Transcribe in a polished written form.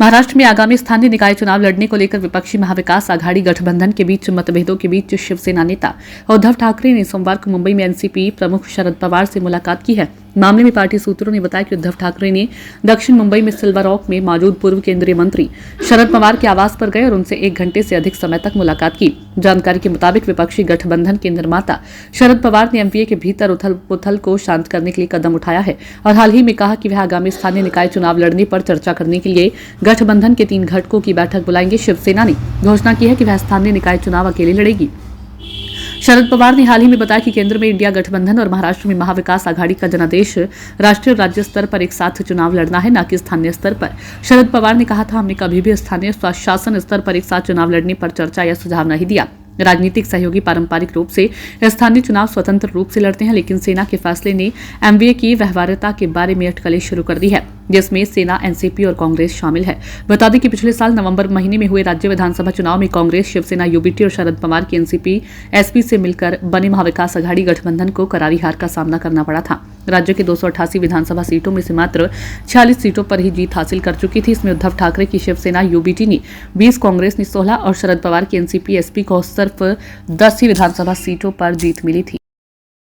महाराष्ट्र में आगामी स्थानीय निकाय चुनाव लड़ने को लेकर विपक्षी महाविकास आघाड़ी गठबंधन के बीच मतभेदों के बीच शिवसेना नेता उद्धव ठाकरे ने सोमवार को मुंबई में एनसीपी प्रमुख शरद पवार से मुलाकात की है। मामले में पार्टी सूत्रों ने बताया कि उद्धव ठाकरे ने दक्षिण मुंबई में सिल्वर रॉक में मौजूद पूर्व केंद्रीय मंत्री शरद पवार के आवास पर गए और उनसे 1 घंटे से अधिक समय तक मुलाकात की। जानकारी के मुताबिक विपक्षी गठबंधन के निर्माता शरद पवार ने एमपीए के भीतर उथल पुथल को शांत करने के लिए कदम उठाया है और हाल ही में कहा कि वह आगामी स्थानीय निकाय चुनाव लड़ने पर चर्चा करने के लिए गठबंधन के 3 घटकों की बैठक बुलाएंगे। शिवसेना ने घोषणा की है कि वह स्थानीय निकाय चुनाव अकेले लड़ेगी। शरद पवार ने हाल ही में बताया कि केंद्र में इंडिया गठबंधन और महाराष्ट्र में महाविकास आघाड़ी का जनादेश राष्ट्रीय और राज्य स्तर पर एक साथ चुनाव लड़ना है, न कि स्थानीय स्तर पर। शरद पवार ने कहा था, हमने कभी भी स्थानीय शासन स्तर पर एक साथ चुनाव लड़ने पर चर्चा या सुझाव नहीं दिया। राजनीतिक सहयोगी पारंपरिक रूप से स्थानीय चुनाव स्वतंत्र रूप से लड़ते हैं, लेकिन सेना के फैसले ने एमवीए की व्यवहार्यता के बारे में अटकलें शुरू कर दी है, जिसमें सेना, एनसीपी और कांग्रेस शामिल है। बता दें कि पिछले साल नवंबर महीने में हुए राज्य विधानसभा चुनाव में कांग्रेस, शिवसेना, यूबीटी और शरद पवार की एनसीपी एसपी से मिलकर बने महाविकास आघाड़ी गठबंधन को करारी हार का सामना करना पड़ा था। राज्य के 288 विधानसभा सीटों में से मात्र 46 सीटों पर ही जीत हासिल कर चुकी थी। इसमें उद्धव ठाकरे की शिवसेना यूबीटी ने 20, कांग्रेस ने 16 और शरद पवार की एनसीपी एसपी को सिर्फ 10 ही विधानसभा सीटों पर जीत मिली थी।